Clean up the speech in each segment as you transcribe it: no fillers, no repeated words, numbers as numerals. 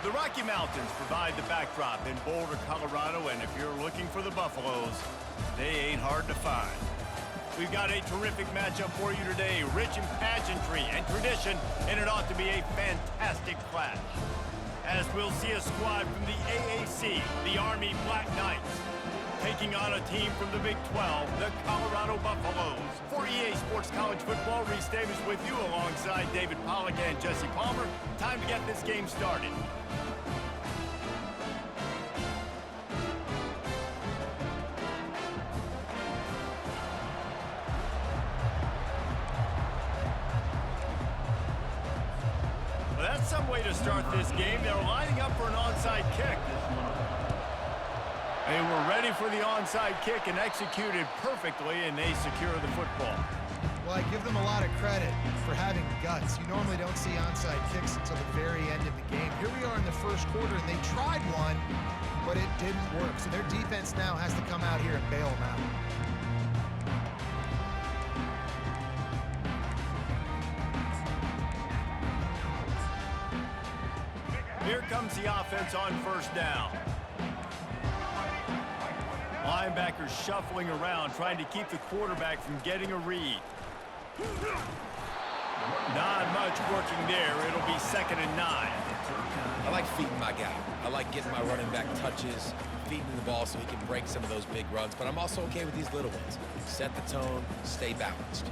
The Rocky Mountains provide the backdrop in Boulder, Colorado, and if you're looking for the Buffaloes, they ain't hard to find. We've got a terrific matchup for you today, rich in pageantry and tradition, and it ought to be a fantastic clash. As we'll see a squad from the AAC, the Army Black Knights, taking on a team from the Big 12, the Colorado Buffaloes. For EA Sports College Football, Reese Davis with you alongside David Pollack and Jesse Palmer. Time to get this game started. Well, that's some way to start this game. They're lining up for an onside kick. They were ready for the onside kick and executed perfectly, and they secure the football. Well, I give them a lot of credit for having guts. You normally don't see onside kicks until the very end of the game. Here we are in the first quarter, and they tried one, but it didn't work. So their defense now has to come out here and bail them out. Here comes the offense on first down. Linebackers shuffling around, trying to keep the quarterback from getting a read. Not much working there. It'll be 2nd and 9. I like feeding my guy. I like getting my running back touches, feeding the ball so he can break some of those big runs, but I'm also okay with these little ones. Set the tone, stay balanced.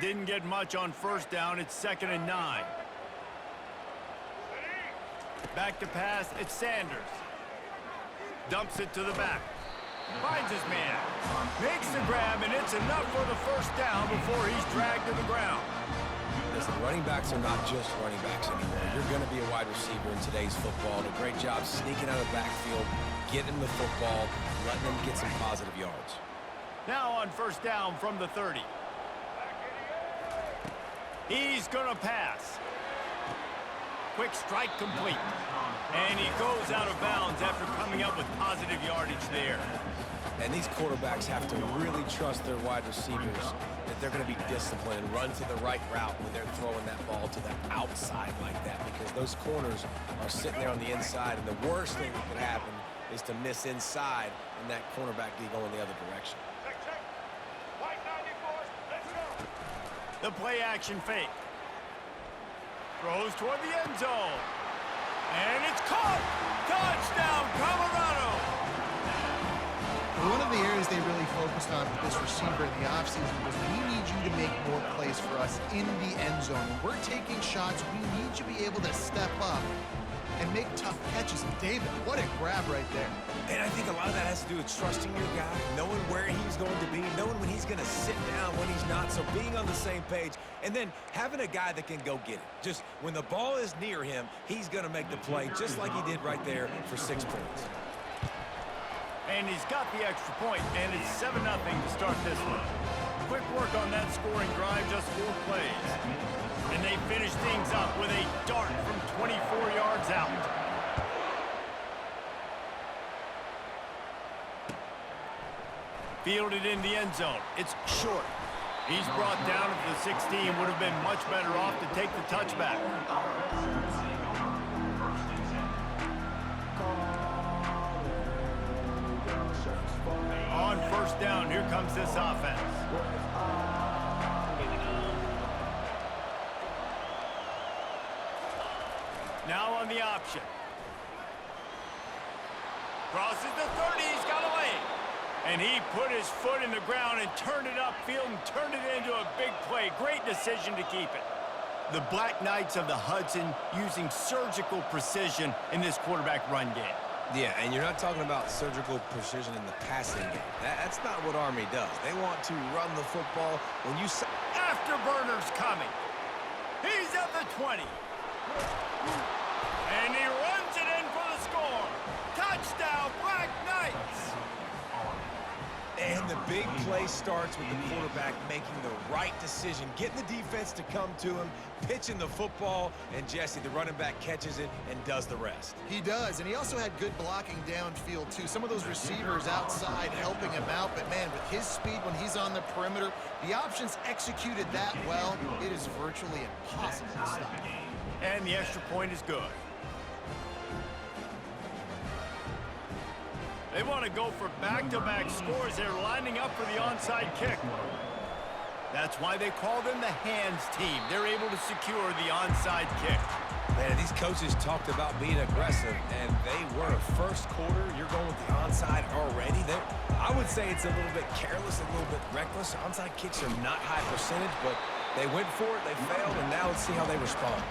Didn't get much on first down. It's 2nd and 9. Back to pass. It's Sanders. Dumps it to the back. Finds his man. Makes the grab, and it's enough for the first down before he's dragged to the ground. Listen, running backs are not just running backs anymore. You're going to be a wide receiver in today's football. And a great job sneaking out of the backfield, getting the football, letting them get some positive yards. Now on first down from the 30. He's going to pass. Quick strike complete. And he goes out of bounds after coming up with positive yardage there. And these quarterbacks have to really trust their wide receivers that they're going to be disciplined and run to the right route when they're throwing that ball to the outside like that, because those corners are sitting there on the inside, and the worst thing that could happen is to miss inside and that cornerback be going the other direction. The play action fake. Throws toward the end zone. And it's caught! Touchdown, Colorado! One of the areas they really focused on with this receiver in the offseason was, we need you to make more plays for us in the end zone. When we're taking shots, we need you to be able to step up and make tough catches. And David, what a grab right there. And I think a lot of that has to do with trusting your guy, knowing where he's going to be, knowing when he's going to sit down, when he's not, so being on the same page, and then having a guy that can go get it. Just when the ball is near him, he's going to make the play, just like he did right there for 6 points. And he's got the extra point, and it's 7-0 to start this one. Quick work on that scoring drive, just 4 plays. And they finish things up with a dart from 24 yards out. Fielded in the end zone. It's short. He's brought down at the 16. Would have been much better off to take the touchback. On first down, here comes this offense. Now on the option. Crosses the 30, he's got a lane. And he put his foot in the ground and turned it upfield and turned it into a big play. Great decision to keep it. The Black Knights of the Hudson using surgical precision in this quarterback run game. Yeah, and you're not talking about surgical precision in the passing game. That's not what Army does. They want to run the football when you... Afterburner's coming. He's at the 20. And he runs it in for the score. Touchdown, Black Knights. And the big play starts with the quarterback making the right decision, getting the defense to come to him, pitching the football, and Jesse, the running back, catches it and does the rest. He does, and he also had good blocking downfield, too. Some of those receivers outside helping him out, but, man, with his speed when he's on the perimeter, the options executed that well, it is virtually impossible to stop. And the extra point is good. They want to go for back-to-back scores. They're lining up for the onside kick. That's why they call them the hands team. They're able to secure the onside kick. Man, these coaches talked about being aggressive, and they were. First quarter, you're going with the onside already. I would say it's a little bit careless, a little bit reckless. Onside kicks are not high percentage, but they went for it, they failed, and now let's see how they respond.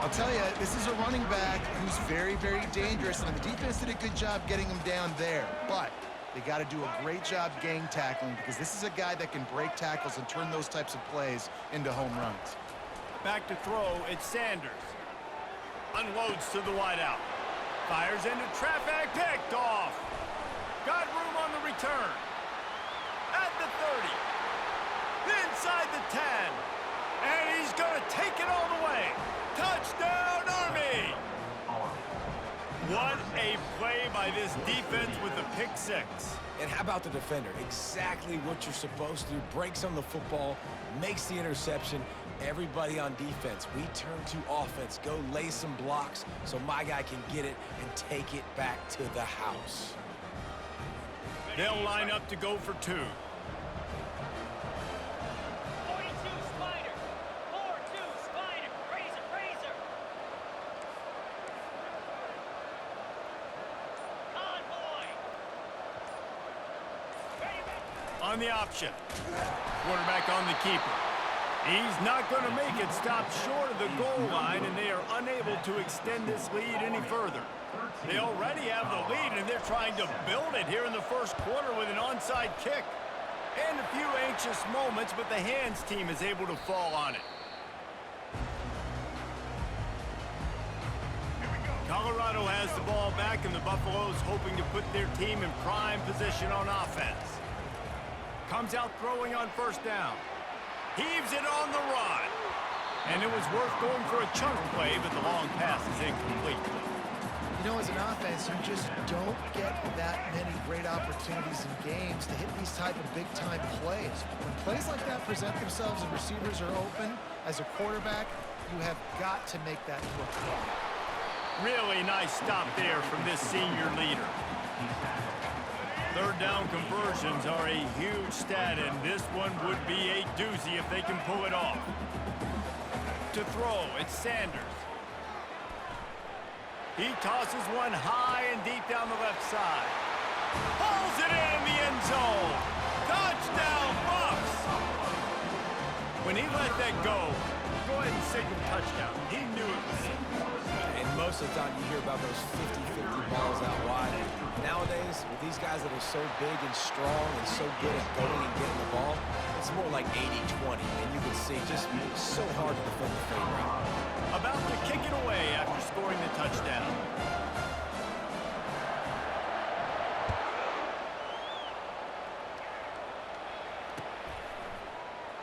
I'll tell you, this is a running back who's very, very dangerous, and the defense did a good job getting him down there. But they got to do a great job gang tackling, because this is a guy that can break tackles and turn those types of plays into home runs. Back to throw, it's Sanders. Unloads to the wideout. Fires into traffic, picked off. Got room on the return. At the 30. Inside the 10. And he's going to take it all the way. Touchdown, Army! What a play by this defense with the pick six. And how about the defender? Exactly what you're supposed to do. Breaks on the football, makes the interception. Everybody on defense, we turn to offense. Go lay some blocks so my guy can get it and take it back to the house. They'll line up to go for two. 42 Spider. 4-2 Spider. Razor. Convoy. Ready. On the option. Quarterback on the keeper. He's not going to make it. Stop short of the goal line, and they are unable to extend this lead any further. They already have the lead, and they're trying to build it here in the first quarter with an onside kick. And a few anxious moments, but the hands team is able to fall on it. Colorado has the ball back, and the Buffaloes hoping to put their team in prime position on offense. Comes out throwing on first down. Heaves it on the run. And it was worth going for a chunk play, but the long pass is incomplete. You know, as an offense, you just don't get that many great opportunities in games to hit these type of big-time plays. When plays like that present themselves and receivers are open, as a quarterback, you have got to make that play. Really nice stop there from this senior leader. Third down conversions are a huge stat, and this one would be a doozy if they can pull it off. To throw, it's Sanders. He tosses one high and deep down the left side. Pulls it in the end zone. Touchdown, Buffs! When he let that go ahead and signal touchdown. He knew it was it. And most of the time you hear about those 50-50 balls out wide. Nowadays, with these guys that are so big and strong and so good at going and getting the ball, it's more like 80-20. And you can see just so hard to defend the fade route. About to kick it away after scoring the touchdown.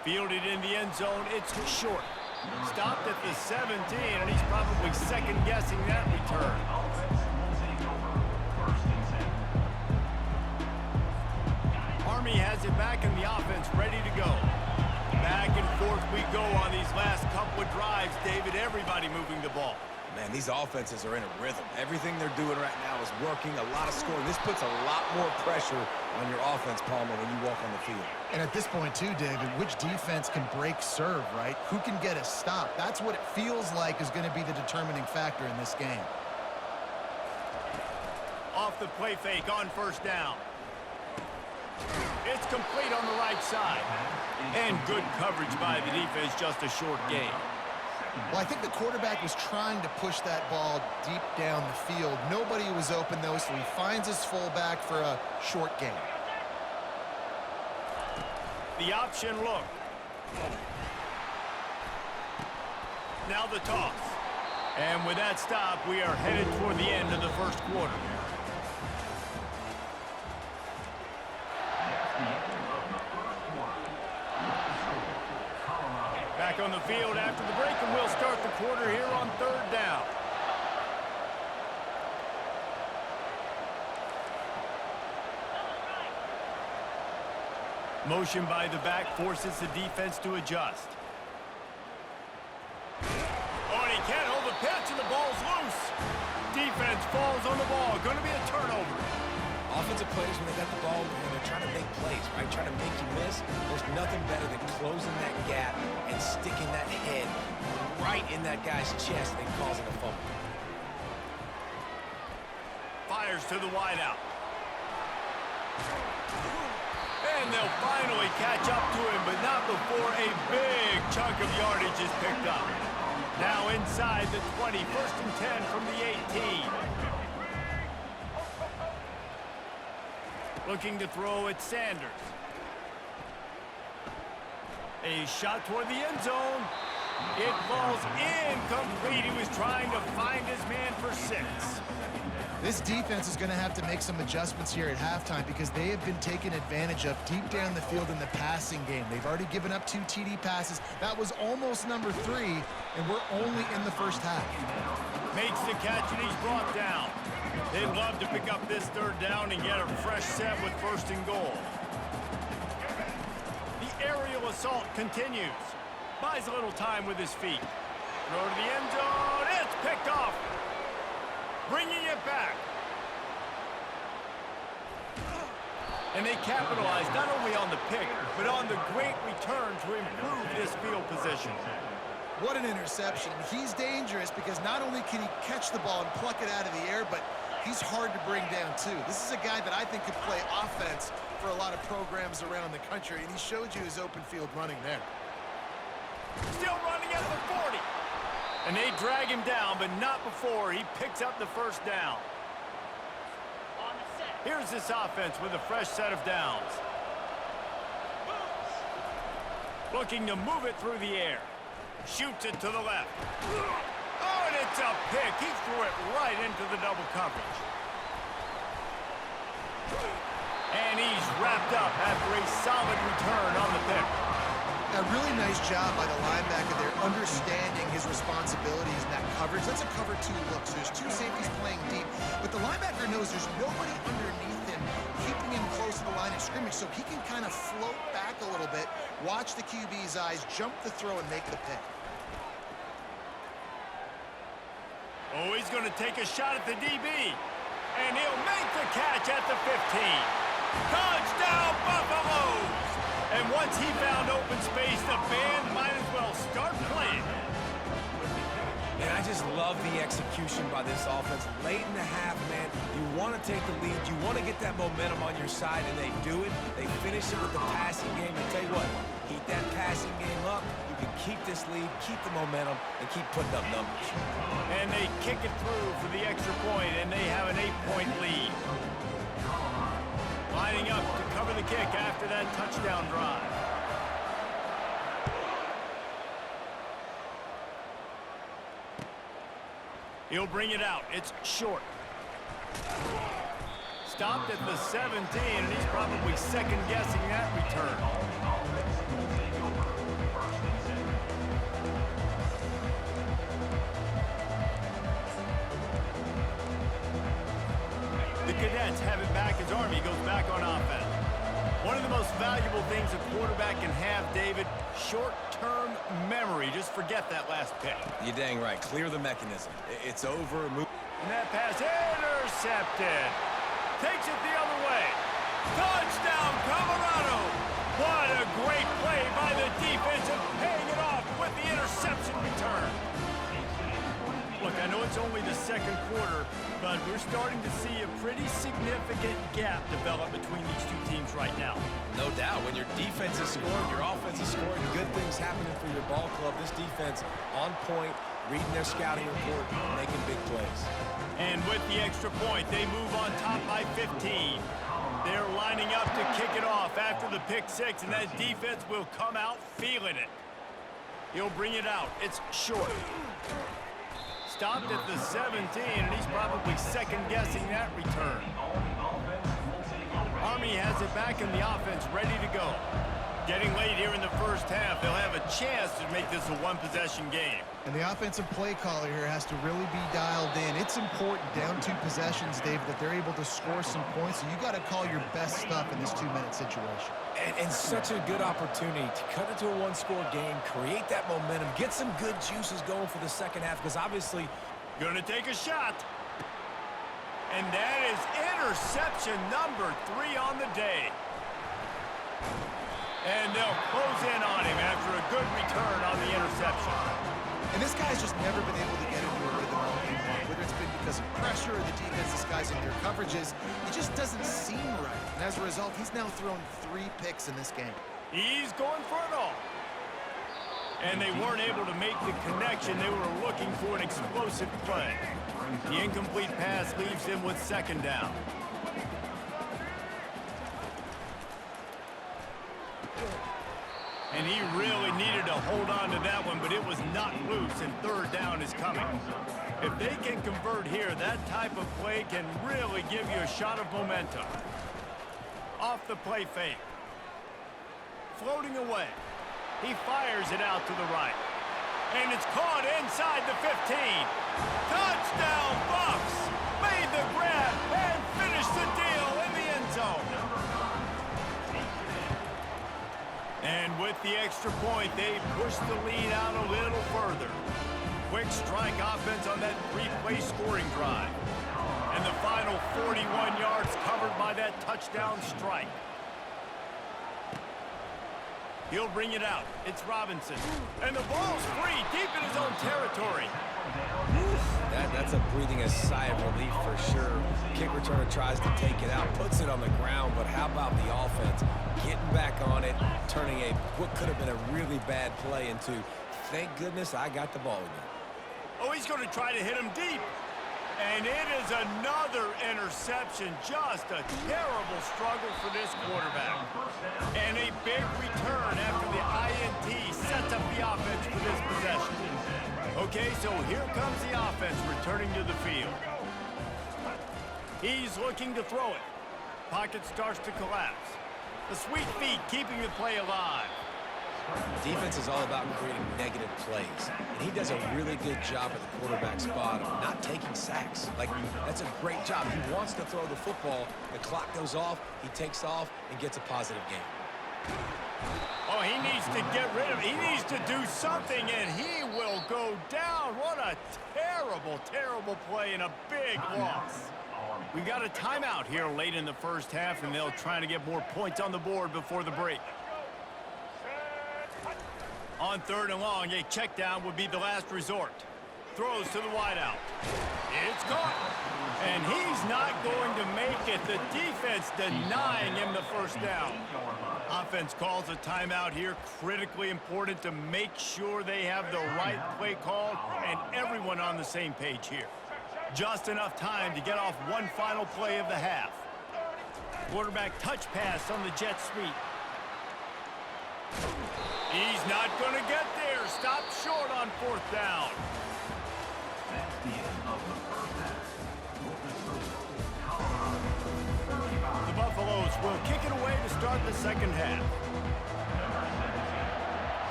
Fielded in the end zone, it's short. Stopped at the 17, and he's probably second-guessing that return. Army has it back in the offense, ready to go. Back and forth we go on these last couple of drives, David. Everybody moving the ball. Man, these offenses are in a rhythm. Everything they're doing right now is working. A lot of scoring. This puts a lot more pressure on your offense, Palmer, when you walk on the field. And at this point, too, David, which defense can break serve, right? Who can get a stop? That's what it feels like is going to be the determining factor in this game. Off the play fake on first down. It's complete on the right side. And good coverage by the defense, just a short gain. Well, I think the quarterback was trying to push that ball deep down the field. Nobody was open, though, so he finds his fullback for a short gain. The option look. Now the toss. And with that stop, we are headed toward the end of the first quarter. back on the field after the break, and we'll start the quarter here on 3rd down. Motion by the back forces the defense to adjust. Oh, and he can't hold the pitch, and the ball's loose. Defense falls on the ball. Going to be a turnover. Offensive players, when they got the ball, and they're trying to make plays, right? Trying to make you miss. There's nothing better than closing that gap and sticking that head right in that guy's chest and causing a fumble. Fires to the wideout. And they'll finally catch up to him, but not before a big chunk of yardage is picked up. Now inside the 20, 1st and 10 from the 18. Looking to throw at Sanders. A shot toward the end zone. It falls incomplete. He was trying to find his man for 6. This defense is going to have to make some adjustments here at halftime because they have been taken advantage of deep down the field in the passing game. They've already given up 2 TD passes. That was almost number 3, and we're only in the first half. Makes the catch, and he's brought down. They'd love to pick up this 3rd down and get a fresh set with 1st and goal. The aerial assault continues. Buys a little time with his feet. Throw to the end zone. It's picked off. Bringing it back. And they capitalize not only on the pick, but on the great return to improve this field position. What an interception. He's dangerous because not only can he catch the ball and pluck it out of the air, but he's hard to bring down too. This is a guy that I think could play offense for a lot of programs around the country, and he showed you his open field running there. Still running at the 40. And they drag him down, but not before he picks up the 1st down. On the set. Here's this offense with a fresh set of downs. Looking to move it through the air. Shoots it to the left. Oh, and it's a pick. He threw it right into the double coverage. And he's wrapped up after a solid return on the pick. A really nice job by the linebacker there, understanding his responsibilities in that coverage. That's a cover 2 look, so there's 2 safeties playing deep, but the linebacker knows there's nobody underneath him, keeping him close to the line of scrimmage, so he can kind of float back a little bit, watch the QB's eyes, jump the throw, and make the pick. Oh, he's going to take a shot at the DB, and he'll make the catch at the 15. Touchdown, Buffaloes! And once he found open space, the band might as well start playing. And I just love the execution by this offense. Late in the half, man, you want to take the lead. You want to get that momentum on your side, and they do it. They finish it with the passing game. And tell you what, keep that passing game up. You can keep this lead, keep the momentum, and keep putting up numbers. And they kick it through for the extra point, and they have an 8-point lead. Lining up to cover the kick after that touchdown drive. He'll bring it out. It's short. Stopped at the 17, and he's probably second-guessing that return. The Cadets have it back as Army goes back on offense. One of the most valuable things a quarterback can have, David, short-term memory. Just forget that last pick. You're dang right. Clear the mechanism. It's over. Move. And that pass intercepted. Takes it the other way. Touchdown, Colorado! What a great play by the defense and paying it off with the interception return. Look, I know it's only the 2nd quarter, but we're starting to see a pretty significant gap develop between these 2 teams right now. No doubt. When your defense is scoring, your offense is scoring, good things happening for your ball club. This defense on point, reading their scouting report, making big plays. And with the extra point, they move on top by 15. They're lining up to kick it off after the pick 6, and that defense will come out feeling it. He'll bring it out. It's short. Stopped at the 17, and he's probably second-guessing that return. Army has it back in the offense, ready to go. Getting late here in the first half, they'll have a chance to make this a one-possession game. And the offensive play caller here has to really be dialed in. It's important down 2 possessions, Dave, that they're able to score some points. So you got to call your best stuff in this 2-minute situation. And such a good opportunity to cut it to a one-score game, create that momentum, get some good juices going for the second half, because obviously Gonna take a shot. And that is interception number 3 on the day. And they'll close in on him after a good return on the interception. And this guy's just never been able to get into a rhythm all game long, whether it's been because of pressure or the defense disguising their coverages. It just doesn't seem right. And as a result, he's now thrown 3 picks in this game. He's going for it all. And they weren't able to make the connection. They were looking for an explosive play. The incomplete pass leaves them with second down. And he really needed to hold on to that one, but it was not loose, and third down is coming. If they can convert here, that type of play can really give you a shot of momentum. Off the play fake. Floating away. He fires it out to the right. And it's caught inside the 15. Touchdown, Buffs! Made the grab and finished the deal in the end zone. And with the extra point, they push the lead out a little further. Quick strike offense on that 3-play scoring drive. And the final 41 yards covered by that touchdown strike. He'll bring it out. It's Robinson. And the ball's free deep in his own territory. That's a breathing a sigh of relief for sure. Kick returner tries to take it out, puts it on the ground, but how about the offense getting back on it, turning what could have been a really bad play into, thank goodness I got the ball again. Oh, he's going to try to hit him deep. And it is another interception. Just a terrible struggle for this quarterback. And a big return after the INT sets up the offense for this possession. Okay, so here comes the offense returning to the field. He's looking to throw it. Pocket starts to collapse. The sweet feet keeping the play alive. Defense is all about creating negative plays, and he does a really good job at the quarterback spot of not taking sacks. Like, that's a great job. He wants to throw the football. The clock goes off, he takes off, and gets a positive game. Oh, he needs to get rid of it. He needs to do something, and he will go down. What a terrible, terrible play and a big loss. We got a timeout here late in the first half, and they'll try to get more points on the board before the break. On 3rd and long, a check down would be the last resort. Throws to the wideout. It's caught. And he's not going to make it. The defense denying him the first down. Offense calls a timeout here. Critically important to make sure they have the right play call and everyone on the same page here. Just enough time to get off one final play of the half. Quarterback touch pass on the jet sweep. He's not going to get there. Stop short on 4th down. That's the end of the first half. The Buffaloes will kick it away to start the second half.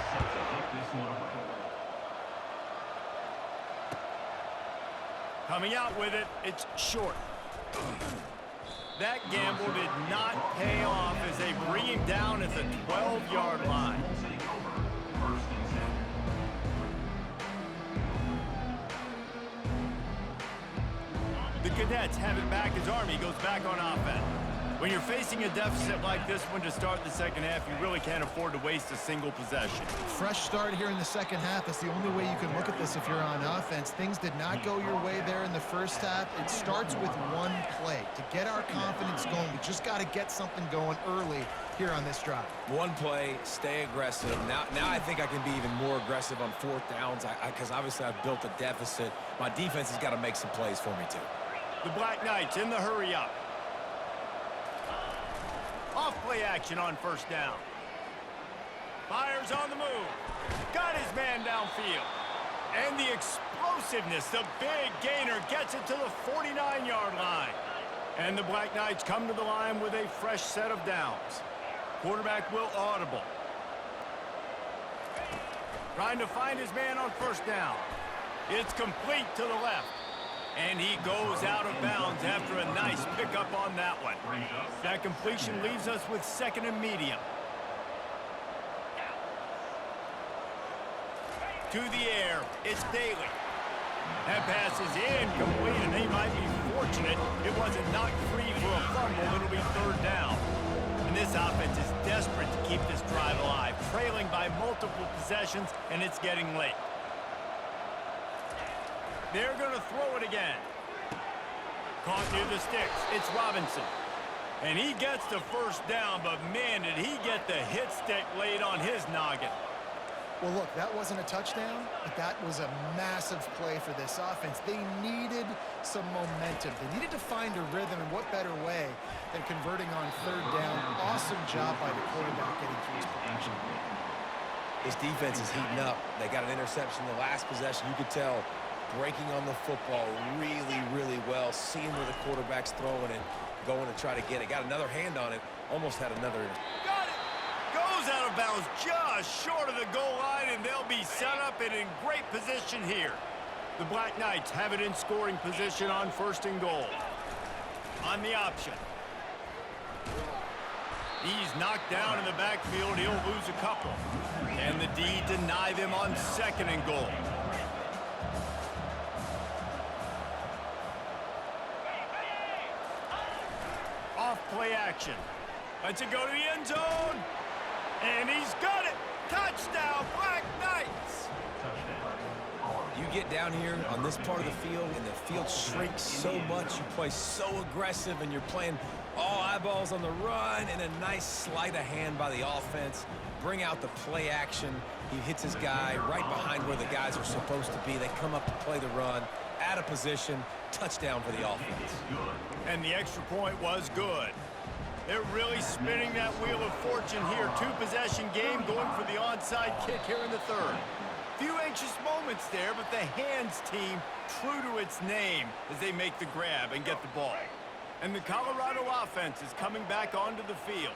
Set to kick this one away. Coming out with it, it's short. That gamble did not pay off as they bring him down at the 12-yard line. The Cadets have it back as Army goes back on offense. When you're facing a deficit like this one to start the second half, you really can't afford to waste a single possession. Fresh start here in the second half. That's the only way you can look at this if you're on offense. Things did not go your way there in the first half. It starts with one play. To get our confidence going, we just got to get something going early here on this drive. One play, stay aggressive. Now I think I can be even more aggressive on 4th downs because obviously I've built a deficit. My defense has got to make some plays for me too. The Black Knights in the hurry up. Off play action on 1st down. Fires on the move. Got his man downfield. And the explosiveness, the big gainer gets it to the 49-yard line. And the Black Knights come to the line with a fresh set of downs. Quarterback will audible. Trying to find his man on first down. It's complete to the left. And he goes out of bounds after a nice pickup on that one. That completion leaves us with second and medium. To the air, it's Daly. That pass is incomplete, and he might be fortunate it wasn't knocked free for a fumble. It'll be third down. And this offense is desperate to keep this drive alive, trailing by multiple possessions, and it's getting late. They're going to throw it again. Caught near the sticks. It's Robinson. And he gets the first down, but man, did he get the hit stick laid on his noggin. Well, look, that wasn't a touchdown, but that was a massive play for this offense. They needed some momentum. They needed to find a rhythm, and what better way than converting on third down. Awesome job by the quarterback getting through his progression. This defense is heating up. They got an interception the last possession. You could tell breaking on the football really, really well, seeing where the quarterback's throwing it, going to try to get it. Got another hand on it, almost had another. Got it! Goes out of bounds just short of the goal line, and they'll be set up and in great position here. The Black Knights have it in scoring position on first and goal. On the option. He's knocked down in the backfield. He'll lose a couple. And the D deny them on second and goal. Off play action. Lets it go to the end zone. And he's got it. Touchdown, Black Knights. You get down here on this part of the field, and the field shrinks so much. You play so aggressive, and you're playing all eyeballs on the run, and a nice sleight of hand by the offense. Bring out the play action. He hits his guy right behind where the guys are supposed to be. They come up to play the run, out of position, touchdown for the offense. And the extra point was good. They're really spinning that wheel of fortune here. Two-possession game going for the onside kick here in the third. Few anxious moments there, but the hands team true to its name as they make the grab and get the ball. And the Colorado offense is coming back onto the field.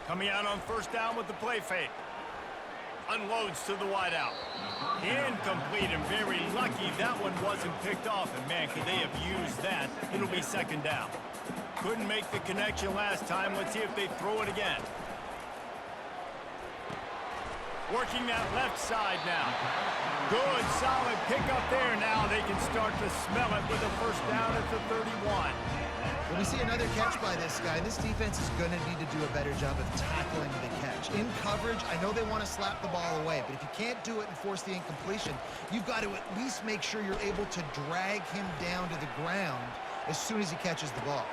Coming out on first down with the play fake. Unloads to the wideout. Incomplete, and very lucky that one wasn't picked off. And man, could they have used that. It'll be second down. Couldn't make the connection last time. Let's see if they throw it again. Working that left side now. Good, solid pickup there. Now they can start to smell it with a first down at the 31. When we see another catch by this guy, this defense is going to need to do a better job of tackling the catch. In coverage, I know they want to slap the ball away, but if you can't do it and force the incompletion, you've got to at least make sure you're able to drag him down to the ground as soon as he catches the ball.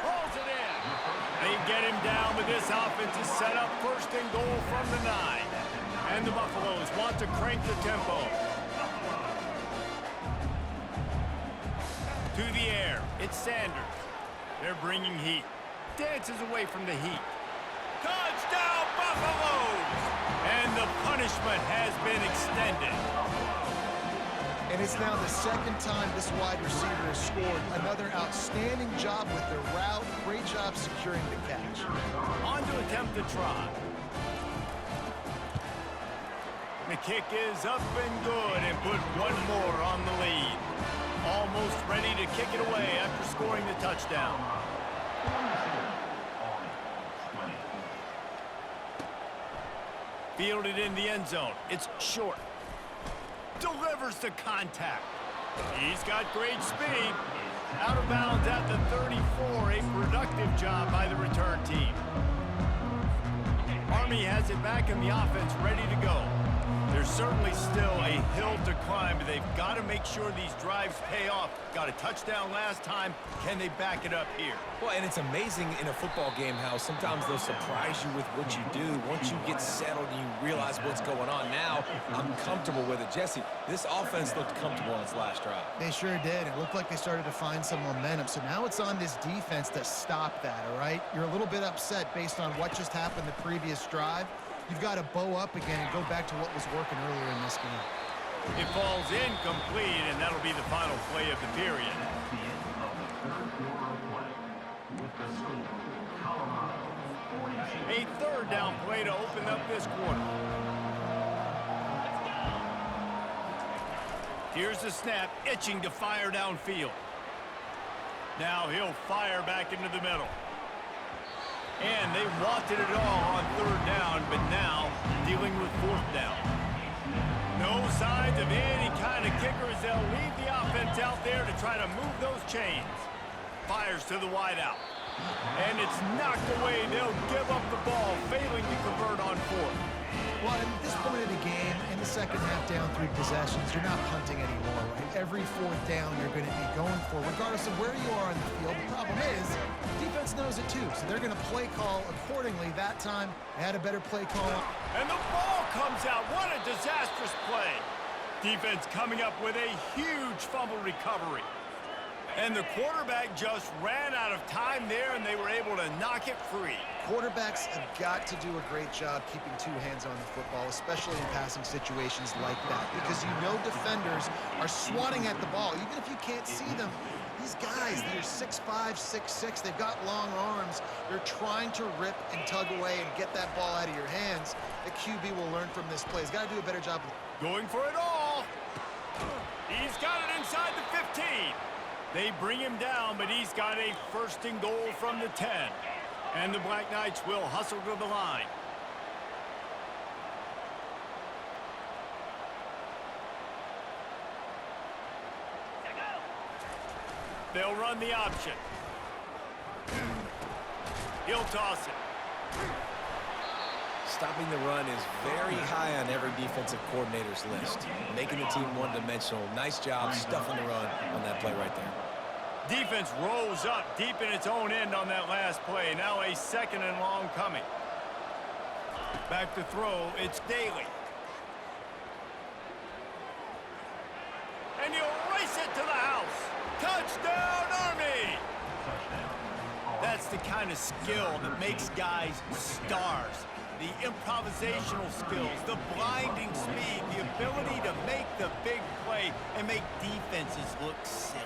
Pulls it in. They get him down, but this offense is set up first and goal from the 9. And the Buffaloes want to crank the tempo. To the air, it's Sanders. They're bringing heat. Dances away from the heat. Touchdown, Buffaloes! And the punishment has been extended. And it's now the second time this wide receiver has scored. Another outstanding job with the route. Great job securing the catch. On to attempt the try. The kick is up and good, and put one more on the lead. Almost ready to kick it away after scoring the touchdown. Fielded in the end zone. It's short. Delivers the contact. He's got great speed. Out of bounds at the 34. A productive job by the return team. Army has it back in the offense, ready to go. There's certainly still a hill to climb, but they've got to make sure these drives pay off. Got a touchdown last time. Can they back it up here? Well, and it's amazing in a football game how sometimes they'll surprise you with what you do. Once you get settled and you realize what's going on now, I'm comfortable with it. Jesse, this offense looked comfortable on its last drive. They sure did. It looked like they started to find some momentum. So now it's on this defense to stop that, all right? You're a little bit upset based on what just happened the previous drive. You've got to bow up again and go back to what was working earlier in this game. It falls incomplete, and that'll be the final play of the period. That's the end of the third quarter of play. With the score, Colorado 42. A third third down play to open up this quarter. Here's the snap, itching to fire downfield. Now he'll fire back into the middle. And they wanted it all on third down, but now dealing with fourth down. No signs of any kind of kicker as they'll leave the offense out there to try to move those chains. Fires to the wideout. And it's knocked away. They'll give up the ball, failing to convert on fourth. Well, at this point of the game, in the second half down 3 possessions, you're not punting anymore, right? Every fourth down you're going to be going for, regardless of where you are on the field. The problem is, defense knows it too, so they're going to play call accordingly. That time, they had a better play call. And the ball comes out. What a disastrous play. Defense coming up with a huge fumble recovery. And the quarterback just ran out of time there, and they were able to knock it free. Quarterbacks have got to do a great job keeping 2 hands on the football, especially in passing situations like that, because you know defenders are swatting at the ball. Even if you can't see them, these guys, they're 6'5", 6'6", they've got long arms. They're trying to rip and tug away and get that ball out of your hands. The QB will learn from this play. He's got to do a better job. Going for it all. He's got it inside the 15. They bring him down, but he's got a first and goal from the 10. And the Black Knights will hustle to the line. They'll run the option. He'll toss it. Stopping the run is very high on every defensive coordinator's list. Making the team one-dimensional. Nice job stuffing the run on that play right there. Defense rolls up deep in its own end on that last play. Now a second and long coming. Back to throw, it's Daly. And he'll race it to the house. Touchdown, Army! That's the kind of skill that makes guys stars. The improvisational skills, the blinding speed, the ability to make the big play and make defenses look silly.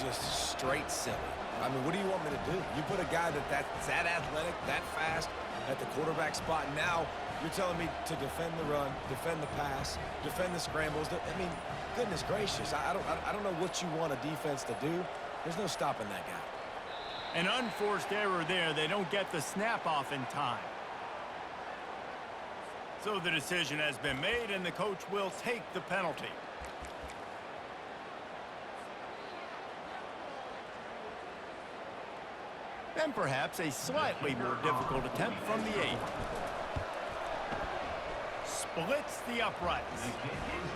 Just straight silly. I mean, what do you want me to do? You put a guy that's that athletic, that fast at the quarterback spot. Now you're telling me to defend the run, defend the pass, defend the scrambles. I mean, goodness gracious. I don't know what you want a defense to do. There's no stopping that guy. An unforced error there. They don't get the snap off in time. So the decision has been made, and the coach will take the penalty. And perhaps a slightly more difficult attempt from the 8. Splits the uprights.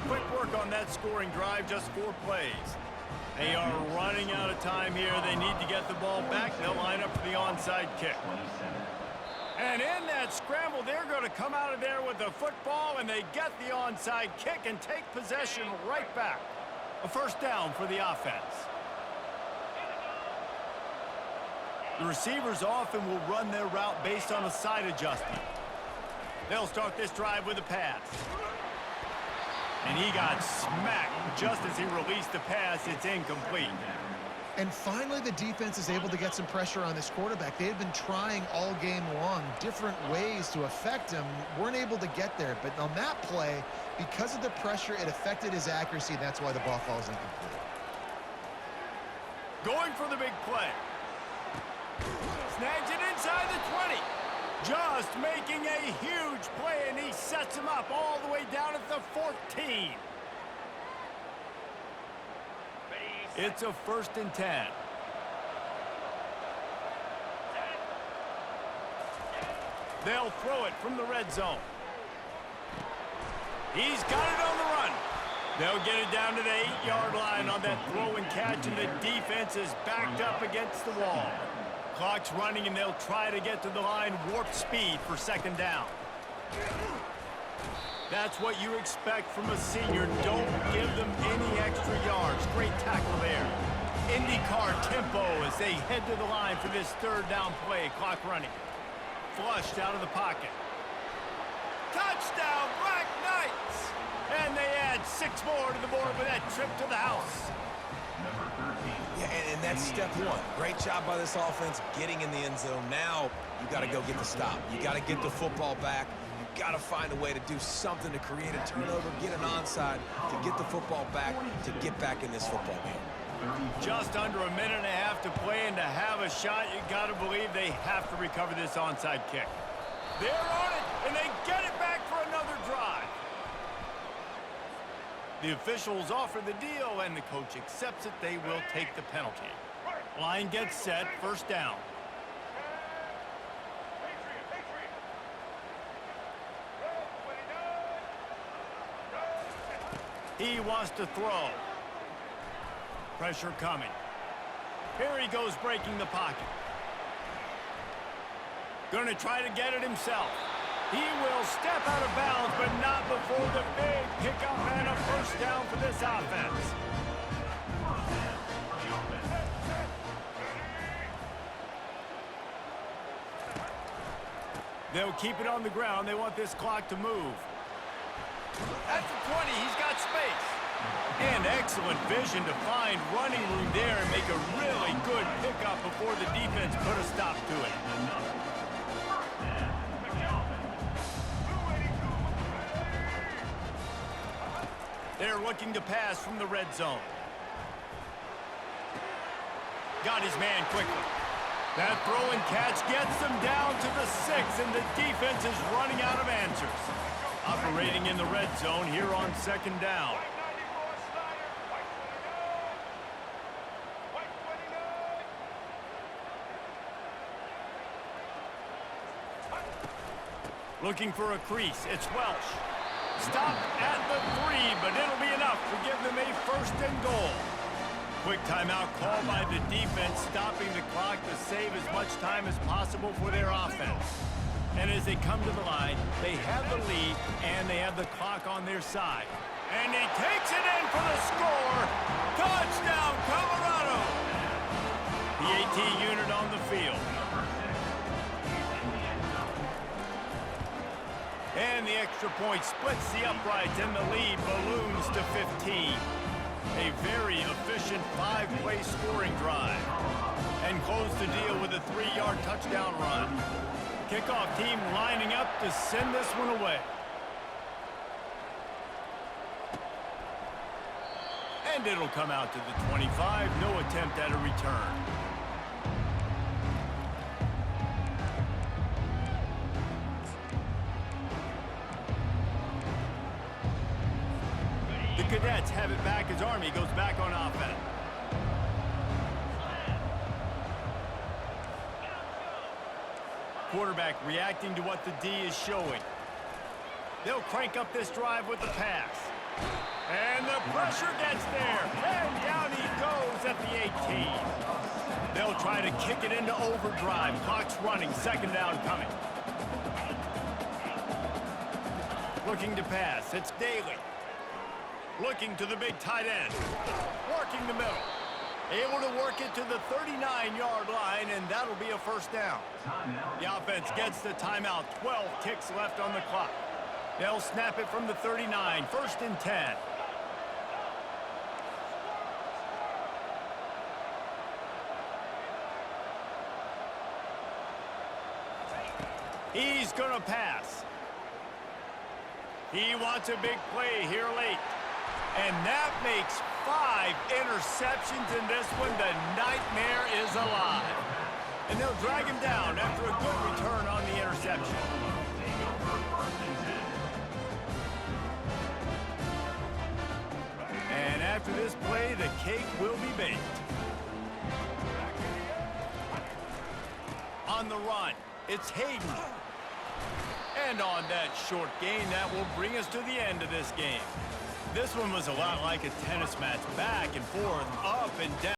Quick work on that scoring drive, just 4 plays. They are running out of time here. They need to get the ball back. They'll line up for the onside kick. And in that scramble, they're going to come out of there with the football, and they get the onside kick and take possession right back. A first down for the offense. The receivers often will run their route based on a side adjustment. They'll start this drive with a pass. And he got smacked just as he released the pass. It's incomplete. And finally, the defense is able to get some pressure on this quarterback. They had been trying all game long different ways to affect him. Weren't able to get there. But on that play, because of the pressure, it affected his accuracy. That's why the ball falls incomplete. Going for the big play. Snags it inside the 20. Just making a huge play, and he sets him up all the way down at the 14. It's a first and 10. They'll throw it from the red zone. He's got it on the run. They'll get it down to the 8-yard line on that throw and catch, and the defense is backed up against the wall. Clock's running, and they'll try to get to the line warp speed for second down. That's what you expect from a senior. Don't give them any extra yards. Great tackle there. IndyCar tempo as they head to the line for this third down play. Clock running. Flushed out of the pocket. Touchdown, Black Knights! And they add 6 more to the board with that trip to the house. Number 13. Yeah, and that's step one. Great job by this offense getting in the end zone. Now you got to go get the stop. You got to get the football back. You got to find a way to do something to create a turnover, get an onside, to get the football back, to get back in this football game. Just under a minute and a half to play, and to have a shot, you got to believe they have to recover this onside kick. They're on it, and they get it back for another drive. The officials offer the deal, and the coach accepts it. They will take the penalty. Line gets set, first down. He wants to throw. Pressure coming. Here he goes, breaking the pocket. Going to try to get it himself. He will step out of bounds, but not before the big pickup and a first down for this offense. They'll keep it on the ground. They want this clock to move. At the 20, he's got space. And excellent vision to find running room there and make a really good pickup before the defense put a stop to it. They're looking to pass from the red zone. Got his man quickly. That throw and catch gets them down to the 6, and the defense is running out of answers. Operating in the red zone here on second down. Looking for a crease. It's Welsh. Stop at the 3, but it'll be enough to give them a first and goal. Quick timeout called by the defense, stopping the clock to save as much time as possible for their offense. And as they come to the line, they have the lead, and they have the clock on their side. And he takes it in for the score. Touchdown, Colorado! The AT unit on the field. And the extra point splits the uprights, and the lead balloons to 15. A very efficient 5-play scoring drive. And close the deal with a 3-yard touchdown run. Kickoff team lining up to send this one away. And it'll come out to the 25. No attempt at a return. The Cadets have it back as Army goes back on offense. Quarterback reacting to what the D is showing. They'll crank up this drive with the pass. And the pressure gets there. And down he goes at the 18. They'll try to kick it into overdrive. Clock's running. Second down coming. Looking to pass. It's Daly. Looking to the big tight end. Working the middle. Able to work it to the 39-yard line, and that'll be a first down. The offense gets the timeout. 12 ticks left on the clock. They'll snap it from the 39. First and 10. He's going to pass. He wants a big play here late. And that makes 5 interceptions in this one. The nightmare is alive. And they'll drag him down after a good return on the interception. And after this play, the cake will be baked. On the run, it's Hayden. And on that short gain, that will bring us to the end of this game. This one was a lot like a tennis match, back and forth, up and down.